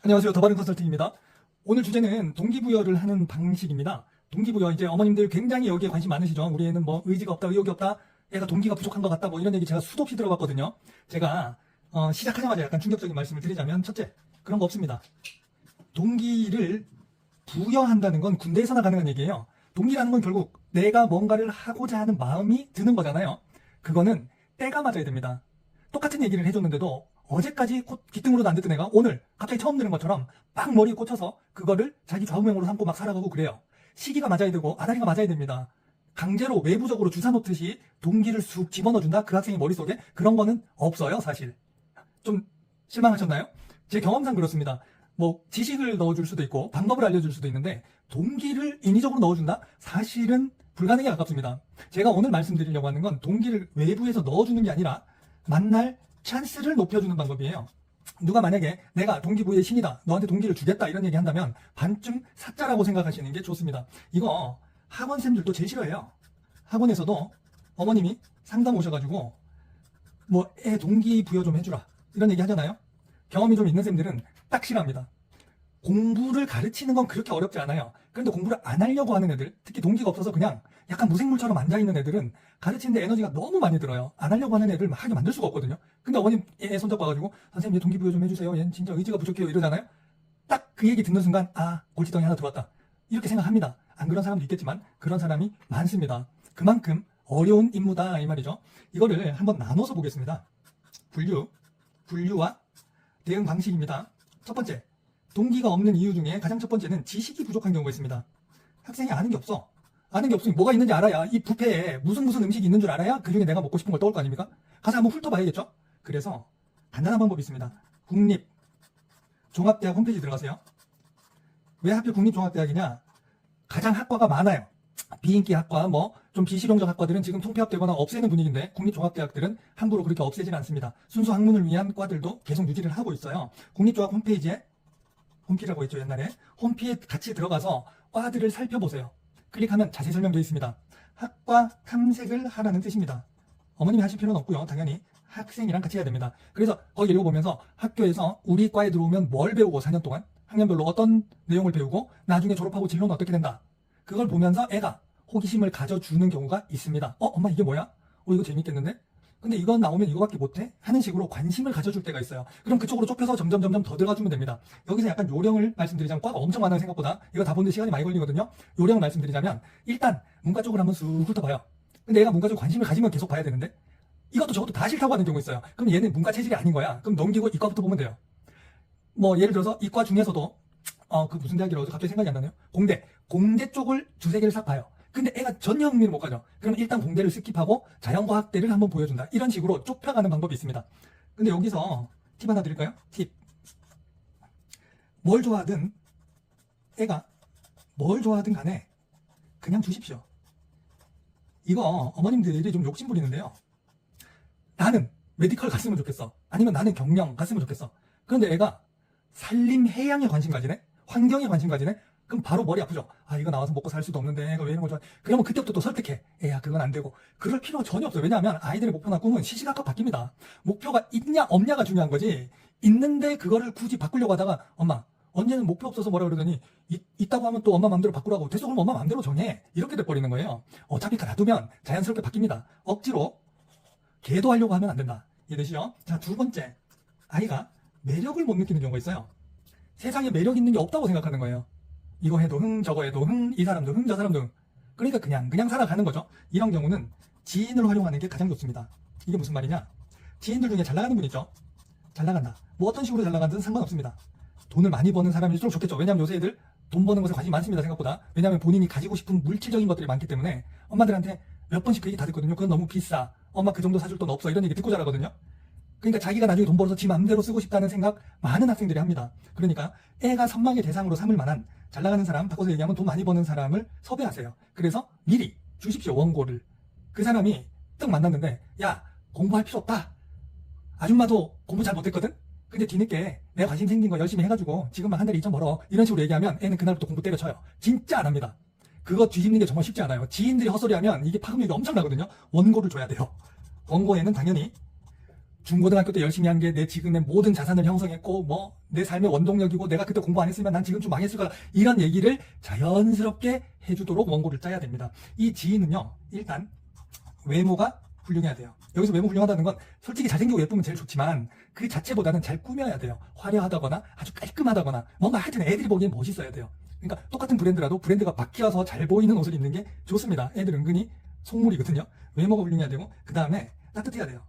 안녕하세요. 더바른 컨설팅입니다. 오늘 주제는 동기부여를 하는 방식입니다. 동기부여, 이제 어머님들 굉장히 여기에 관심 많으시죠? 우리 애는 뭐 의지가 없다, 의욕이 없다, 애가 동기가 부족한 것 같다, 뭐 이런 얘기 제가 수도 없이 들어봤거든요. 제가 시작하자마자 약간 충격적인 말씀을 드리자면, 첫째, 그런 거 없습니다. 동기를 부여한다는 건 군대에서나 가능한 얘기예요. 동기라는 건 결국 내가 뭔가를 하고자 하는 마음이 드는 거잖아요. 그거는 때가 맞아야 됩니다. 똑같은 얘기를 해줬는데도 어제까지 귀등으로도 안 듣던 애가 오늘 갑자기 처음 들은 것처럼 막 머리에 꽂혀서 그거를 자기 좌우명으로 삼고 막 살아가고 그래요. 시기가 맞아야 되고 아다리가 맞아야 됩니다. 강제로 외부적으로 주사 놓듯이 동기를 쑥 집어넣어준다? 그 학생의 머릿속에 그런 거는 없어요, 사실. 좀 실망하셨나요? 제 경험상 그렇습니다. 뭐 지식을 넣어줄 수도 있고 방법을 알려줄 수도 있는데 동기를 인위적으로 넣어준다? 사실은 불가능에 가깝습니다. 제가 오늘 말씀드리려고 하는 건 동기를 외부에서 넣어주는 게 아니라 만날 찬스를 높여주는 방법이에요. 누가 만약에 내가 동기부여의 신이다, 너한테 동기를 주겠다 이런 얘기 한다면 반쯤 사짜라고 생각하시는 게 좋습니다. 이거 학원생들도 제일 싫어해요. 학원에서도 어머님이 상담 오셔가지고 뭐 애 동기부여 좀 해주라 이런 얘기 하잖아요. 경험이 좀 있는 쌤들은 딱 싫어합니다. 공부를 가르치는 건 그렇게 어렵지 않아요. 그런데 공부를 안 하려고 하는 애들, 특히 동기가 없어서 그냥 약간 무생물처럼 앉아있는 애들은 가르치는데 에너지가 너무 많이 들어요. 안 하려고 하는 애들 하게 만들 수가 없거든요. 근데 어머님 애 손잡고 와가지고 선생님 얘 동기부여 좀 해주세요. 얘는 진짜 의지가 부족해요 이러잖아요. 딱 그 얘기 듣는 순간 골칫덩이 하나 들어왔다 이렇게 생각합니다. 안 그런 사람도 있겠지만 그런 사람이 많습니다. 그만큼 어려운 임무다 이 말이죠. 이거를 한번 나눠서 보겠습니다. 분류와 대응 방식입니다. 첫 번째, 동기가 없는 이유 중에 가장 첫 번째는 지식이 부족한 경우가 있습니다. 학생이 아는 게 없어. 아는 게 없으니 뭐가 있는지 알아야, 이 뷔페에 무슨 음식이 있는 줄 알아야 그 중에 내가 먹고 싶은 걸 떠올 거 아닙니까? 가서 한번 훑어봐야겠죠? 그래서 간단한 방법이 있습니다. 국립종합대학 홈페이지 들어가세요. 왜 하필 국립종합대학이냐? 가장 학과가 많아요. 비인기 학과, 뭐 좀 비실용적 학과들은 지금 통폐합되거나 없애는 분위기인데 국립종합대학들은 함부로 그렇게 없애지는 않습니다. 순수 학문을 위한 과들도 계속 유지를 하고 있어요. 국립종합 홈페이지에 홈피라고 있죠, 옛날에. 홈피에 같이 들어가서 과들을 살펴보세요. 클릭하면 자세히 설명되어 있습니다. 학과 탐색을 하라는 뜻입니다. 어머님이 하실 필요는 없고요. 당연히 학생이랑 같이 해야 됩니다. 그래서 거기 읽어보면서 학교에서 우리 과에 들어오면 뭘 배우고 4년 동안 학년별로 어떤 내용을 배우고 나중에 졸업하고 진로는 어떻게 된다. 그걸 보면서 애가 호기심을 가져주는 경우가 있습니다. 엄마 이게 뭐야? 이거 재밌겠는데? 근데 이거 나오면 이거밖에 못해? 하는 식으로 관심을 가져줄 때가 있어요. 그럼 그쪽으로 좁혀서 점점 더 들어가주면 됩니다. 여기서 약간 요령을 말씀드리자면, 과가 엄청 많아요 생각보다. 이거 다 보는데 시간이 많이 걸리거든요. 요령을 말씀드리자면, 일단 문과 쪽을 한번 쑥 훑어봐요. 근데 얘가 문과 쪽 관심을 가지면 계속 봐야 되는데 이것도 저것도 다 싫다고 하는 경우 있어요. 그럼 얘는 문과 체질이 아닌 거야. 그럼 넘기고 이과부터 보면 돼요. 뭐 예를 들어서 이과 중에서도 그 무슨 대학이라고 갑자기 생각이 안 나네요. 공대 쪽을 두세 개를 싹 봐요. 근데 애가 전혀 흥미를 못 가져. 그러면 일단 공대를 스킵하고 자연과학대를 한번 보여준다. 이런 식으로 좁혀가는 방법이 있습니다. 근데 여기서 팁 하나 드릴까요? 팁. 뭘 좋아하든 애가 뭘 좋아하든 간에 그냥 주십시오. 이거 어머님들이 좀 욕심 부리는데요. 나는 메디컬 갔으면 좋겠어. 아니면 나는 경영 갔으면 좋겠어. 그런데 애가 산림 해양에 관심 가지네? 환경에 관심 가지네? 그럼 바로 머리 아프죠. 이거 나와서 먹고 살 수도 없는데 애가 왜 이런 거 좋아해? 그러면 그때부터 또 설득해. 애야 그건 안 되고. 그럴 필요가 전혀 없어요. 왜냐하면 아이들의 목표나 꿈은 시시각각 바뀝니다. 목표가 있냐 없냐가 중요한 거지. 있는데 그거를 굳이 바꾸려고 하다가 엄마 언제는 목표 없어서 뭐라 그러더니 있다고 하면 또 엄마 마음대로 바꾸라고. 됐어 그럼 엄마 마음대로 정해. 이렇게 돼버리는 거예요. 어차피 놔두면 자연스럽게 바뀝니다. 억지로 계도하려고 하면 안 된다. 이해되시죠? 자, 두 번째, 아이가 매력을 못 느끼는 경우가 있어요. 세상에 매력 있는 게 없다고 생각하는 거예요. 이거 해도 저거 해도 이 사람도 저 사람도 그러니까 그냥 살아가는 거죠. 이런 경우는 지인을 활용하는 게 가장 좋습니다. 이게 무슨 말이냐? 지인들 중에 잘 나가는 분 있죠? 잘 나간다. 뭐 어떤 식으로 잘 나간든 상관없습니다. 돈을 많이 버는 사람일수록 좋겠죠. 왜냐하면 요새 애들 돈 버는 것에 관심이 많습니다, 생각보다. 왜냐하면 본인이 가지고 싶은 물질적인 것들이 많기 때문에 엄마들한테 몇 번씩 그 얘기 다 듣거든요. 그건 너무 비싸. 엄마 그 정도 사줄 돈 없어. 이런 얘기 듣고 자라거든요. 그러니까 자기가 나중에 돈 벌어서 지 마음대로 쓰고 싶다는 생각 많은 학생들이 합니다. 그러니까 애가 선망의 대상으로 삼을 만한 잘 나가는 사람, 바꿔서 얘기하면 돈 많이 버는 사람을 섭외하세요. 그래서 미리 주십시오, 원고를. 그 사람이 딱 만났는데 야 공부할 필요 없다. 아줌마도 공부 잘 못했거든? 근데 뒤늦게 내가 관심 생긴 거 열심히 해가지고 지금만 한 달에 2점 벌어. 이런 식으로 얘기하면 애는 그날부터 공부 때려쳐요. 진짜 안 합니다. 그거 뒤집는 게 정말 쉽지 않아요. 지인들이 헛소리하면 이게 파급력이 엄청나거든요. 원고를 줘야 돼요. 원고에는 당연히 중고등학교 때 열심히 한 게 내 지금의 모든 자산을 형성했고 뭐 내 삶의 원동력이고 내가 그때 공부 안 했으면 난 지금 좀 망했을 거야. 이런 얘기를 자연스럽게 해주도록 원고를 짜야 됩니다. 이 지인은요. 일단 외모가 훌륭해야 돼요. 여기서 외모 훌륭하다는 건 솔직히 잘생기고 예쁘면 제일 좋지만 그 자체보다는 잘 꾸며야 돼요. 화려하다거나 아주 깔끔하다거나 뭔가 하여튼 애들이 보기엔 멋있어야 돼요. 그러니까 똑같은 브랜드라도 브랜드가 바뀌어서 잘 보이는 옷을 입는 게 좋습니다. 애들 은근히 속물이거든요. 외모가 훌륭해야 되고 그 다음에 따뜻해야 돼요.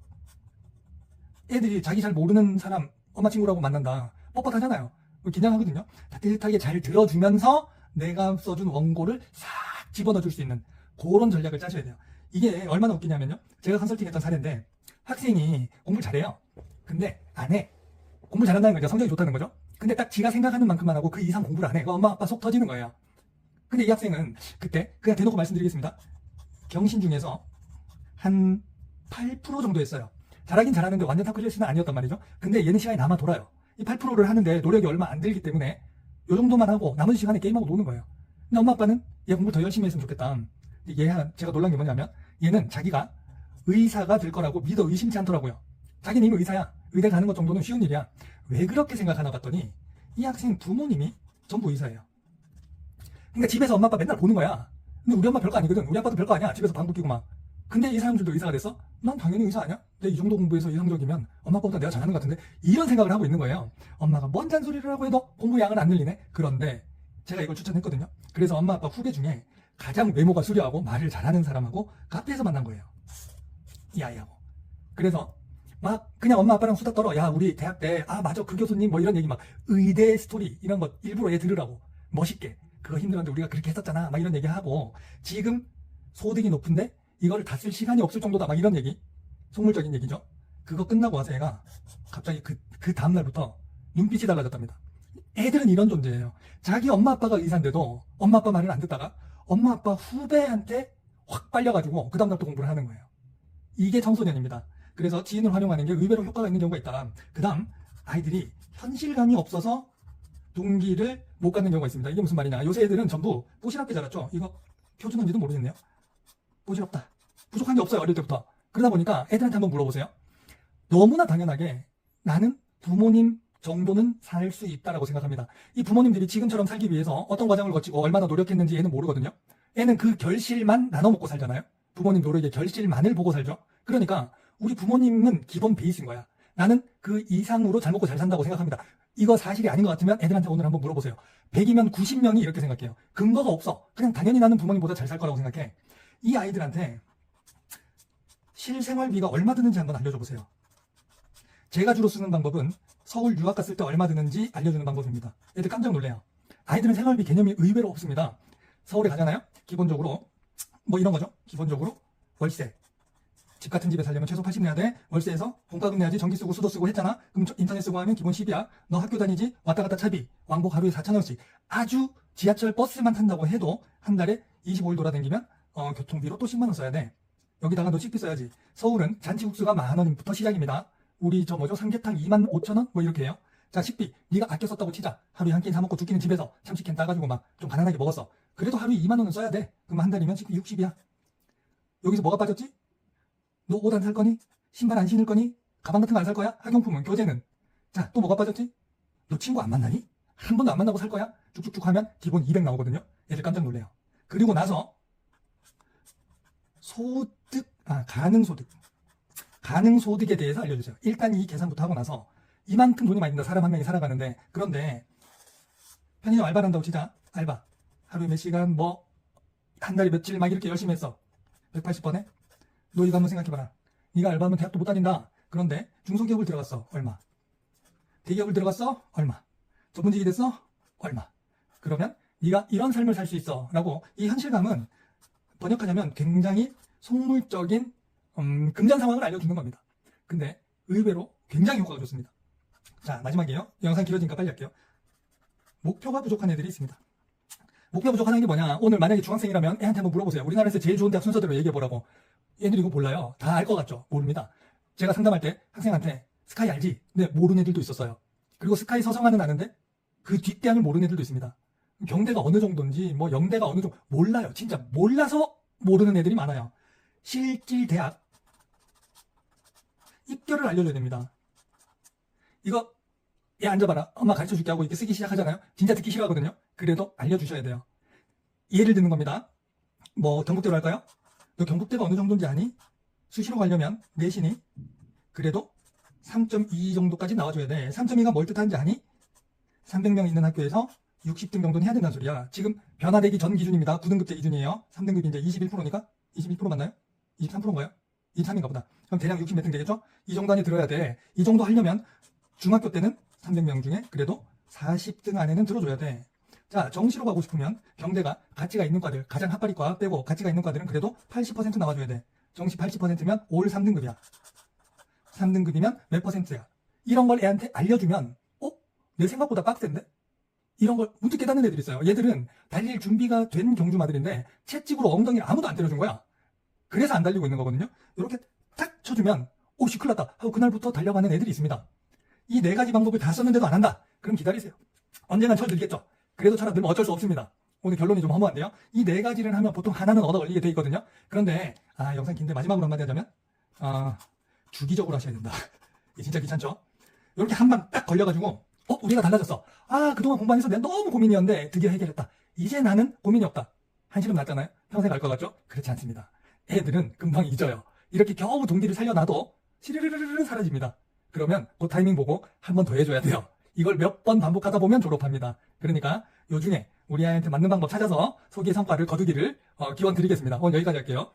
애들이 자기 잘 모르는 사람 엄마 친구라고 만난다. 뻣뻣하잖아요. 긴장하거든요. 따뜻하게 잘 들어주면서 내가 써준 원고를 싹 집어넣어 줄 수 있는 그런 전략을 짜셔야 돼요. 이게 얼마나 웃기냐면요. 제가 컨설팅했던 사례인데 학생이 공부를 잘해요. 근데 안 해. 공부 잘한다는 거죠. 성적이 좋다는 거죠. 근데 딱 지가 생각하는 만큼만 하고 그 이상 공부를 안 해. 그 엄마 아빠 속 터지는 거예요. 근데 이 학생은 그때 그냥 대놓고 말씀드리겠습니다. 경신 중에서 한 8% 정도 했어요. 잘하긴 잘하는데 완전 탑클래스는 아니었단 말이죠. 근데 얘는 시간이 남아 돌아요. 이 8%를 하는데 노력이 얼마 안 들기 때문에 요 정도만 하고 나머지 시간에 게임하고 노는 거예요. 근데 엄마 아빠는 얘 공부 더 열심히 했으면 좋겠다. 제가 놀란 게 뭐냐면 얘는 자기가 의사가 될 거라고 믿어 의심치 않더라고요. 자기는 이미 의사야. 의대 가는 것 정도는 쉬운 일이야. 왜 그렇게 생각하나 봤더니 이 학생 부모님이 전부 의사예요. 그러니까 집에서 엄마 아빠 맨날 보는 거야. 근데 우리 엄마 별거 아니거든. 우리 아빠도 별거 아니야. 집에서 방귀 뀌고 막. 근데 이 사람들도 의사가 됐어? 난 당연히 의사 아니야? 내 이 정도 공부해서 이상적이면 엄마 아빠보다 내가 잘하는 것 같은데 이런 생각을 하고 있는 거예요. 엄마가 뭔 잔소리를 하고 해도 공부 양은 안 늘리네. 그런데 제가 이걸 추천했거든요. 그래서 엄마 아빠 후배 중에 가장 외모가 수려하고 말을 잘하는 사람하고 카페에서 만난 거예요. 이 아이하고. 그래서 막 그냥 엄마 아빠랑 수다 떨어. 야 우리 대학 때 맞아 그 교수님 뭐 이런 얘기 막 의대 스토리 이런 거 일부러 얘 들으라고 멋있게 그거 힘들었는데 우리가 그렇게 했었잖아 막 이런 얘기하고 지금 소득이 높은데 이거를 다 쓸 시간이 없을 정도다 막 이런 얘기 속물적인 얘기죠. 그거 끝나고 와서 얘가 갑자기 그 다음날부터 눈빛이 달라졌답니다. 애들은 이런 존재예요. 자기 엄마 아빠가 의사인데도 엄마 아빠 말을 안 듣다가 엄마 아빠 후배한테 확 빨려가지고 그 다음날 또 공부를 하는 거예요. 이게 청소년입니다. 그래서 지인을 활용하는 게 의외로 효과가 있는 경우가 있다. 그 다음 아이들이 현실감이 없어서 동기를 못 갖는 경우가 있습니다. 이게 무슨 말이냐. 요새 애들은 전부 뽀시럽게 자랐죠. 이거 표준어인지도 모르겠네요. 뽀시럽다. 부족한 게 없어요. 어릴 때부터. 그러다 보니까 애들한테 한번 물어보세요. 너무나 당연하게 나는 부모님 정도는 살 수 있다라고 생각합니다. 이 부모님들이 지금처럼 살기 위해서 어떤 과정을 거치고 얼마나 노력했는지 얘는 모르거든요. 애는 그 결실만 나눠 먹고 살잖아요. 부모님 노력의 결실만을 보고 살죠. 그러니까 우리 부모님은 기본 베이스인 거야. 나는 그 이상으로 잘 먹고 잘 산다고 생각합니다. 이거 사실이 아닌 것 같으면 애들한테 오늘 한번 물어보세요. 100이면 90명이 이렇게 생각해요. 근거가 없어. 그냥 당연히 나는 부모님보다 잘 살 거라고 생각해. 이 아이들한테 실생활비가 얼마 드는지 한번 알려줘 보세요. 제가 주로 쓰는 방법은 서울 유학 갔을 때 얼마 드는지 알려주는 방법입니다. 애들 깜짝 놀래요. 아이들은 생활비 개념이 의외로 없습니다. 서울에 가잖아요. 기본적으로 뭐 이런 거죠. 기본적으로 월세. 집 같은 집에 살려면 최소 80 내야 돼. 월세에서 공과금 내야지. 전기 쓰고 수도 쓰고 했잖아. 그럼 인터넷 쓰고 하면 기본 10이야. 너 학교 다니지? 왔다 갔다 차비. 왕복 하루에 4,000원씩. 아주 지하철 버스만 탄다고 해도 한 달에 25일 돌아다니면 교통비로 또 10만 원 써야 돼. 여기다가 너 식비 써야지. 서울은 잔치국수가 10,000원부터 시작입니다. 우리 삼계탕 25,000원? 뭐 이렇게 해요. 자, 식비. 네가 아껴 썼다고 치자. 하루에 한 끼 사 먹고 두 끼는 집에서 참치캔 따가지고 막 좀 가난하게 먹었어. 그래도 하루에 2만 원은 써야 돼. 그럼 한 달이면 식비 60이야. 여기서 뭐가 빠졌지? 너 옷 안 살 거니? 신발 안 신을 거니? 가방 같은 거 안 살 거야? 학용품은, 교재는. 자, 또 뭐가 빠졌지? 너 친구 안 만나니? 한 번도 안 만나고 살 거야? 쭉쭉쭉 하면 기본 200 나오거든요. 애들 깜짝 놀래요. 그리고 나서 가능소득에 대해서 알려주세요. 일단 이 계산부터 하고 나서 이만큼 돈이 많이 든다. 사람 한 명이 살아가는데. 그런데 편의점 알바를 한다고 치자. 알바. 하루에 몇 시간 한 달에 며칠 막 이렇게 열심히 했어. 180번에? 너 이거 한번 생각해봐라. 네가 알바하면 대학도 못 다닌다. 그런데 중소기업을 들어갔어. 얼마? 대기업을 들어갔어? 얼마? 전문직이 됐어? 얼마? 그러면 네가 이런 삶을 살 수 있어. 라고 이 현실감은 번역하자면 굉장히 속물적인 금전 상황을 알려주는 겁니다. 근데 의외로 굉장히 효과가 좋습니다. 자, 마지막이에요. 영상 길어지니까 빨리 할게요. 목표가 부족한 애들이 있습니다. 목표 부족한 게 뭐냐? 오늘 만약에 중학생이라면 애한테 한번 물어보세요. 우리나라에서 제일 좋은 대학 순서대로 얘기해보라고. 얘들이 이거 몰라요. 다 알 것 같죠? 모릅니다. 제가 상담할 때 학생한테 스카이 알지? 근데 모르는 애들도 있었어요. 그리고 스카이 서성하는 아는데 그 뒷대항을 모르는 애들도 있습니다. 경대가 어느 정도인지 영대가 어느 정도 몰라요. 진짜 몰라서 모르는 애들이 많아요. 실질 대학 입결을 알려줘야 됩니다. 이거 얘 앉아봐라. 엄마 가르쳐줄게 하고 이렇게 쓰기 시작하잖아요. 진짜 듣기 싫어하거든요. 그래도 알려주셔야 돼요. 예를 드는 겁니다. 뭐 경북대로 할까요? 너 경북대가 어느 정도인지 아니? 수시로 가려면 내신이 그래도 3.2 정도까지 나와줘야 돼. 3.2가 뭘 뜻하는지 아니? 300명 있는 학교에서 60등 정도는 해야 된다는 소리야. 지금 변화되기 전 기준입니다. 9등급제 기준이에요. 3등급이 이제 21%니까? 21% 맞나요? 23%인가요? 23인가 보다. 그럼 대략 60몇 등 되겠죠? 이 정도 안에 들어야 돼. 이 정도 하려면 중학교 때는 300명 중에 그래도 40등 안에는 들어줘야 돼. 자, 정시로 가고 싶으면 경대가 가치가 있는 과들, 가장 핫바리과 빼고 가치가 있는 과들은 그래도 80% 나와줘야 돼. 정시 80%면 올 3등급이야. 3등급이면 몇 %야. 이런 걸 애한테 알려주면 내 생각보다 빡센데? 이런 걸 문득 깨닫는 애들이 있어요. 얘들은 달릴 준비가 된 경주마들인데 채찍으로 엉덩이를 아무도 안 때려준 거야. 그래서 안 달리고 있는 거거든요. 이렇게 딱 쳐주면 오씨 큰일 났다 하고 그날부터 달려가는 애들이 있습니다. 이 4가지 방법을 다 썼는데도 안 한다. 그럼 기다리세요. 언젠간 철들겠죠. 그래도 철 안 들면 어쩔 수 없습니다. 오늘 결론이 좀 허무한데요. 이 4가지를 하면 보통 하나는 얻어 걸리게 돼 있거든요. 그런데 영상 긴데 마지막으로 한마디 하자면 주기적으로 하셔야 된다. 이게 진짜 귀찮죠? 이렇게 한 방 딱 걸려가지고 우리가 달라졌어. 그동안 공부 안 해서 내가 너무 고민이었는데 드디어 해결했다. 이제 나는 고민이 없다. 한시름 났잖아요. 평생 갈 것 같죠? 그렇지 않습니다. 애들은 금방 잊어요. 이렇게 겨우 동기를 살려놔도 시르르르르 사라집니다. 그러면 그 타이밍 보고 한 번 더 해줘야 돼요. 이걸 몇 번 반복하다 보면 졸업합니다. 그러니까 요 중에 우리 아이한테 맞는 방법 찾아서 소기의 성과를 거두기를 기원 드리겠습니다. 오늘 여기까지 할게요.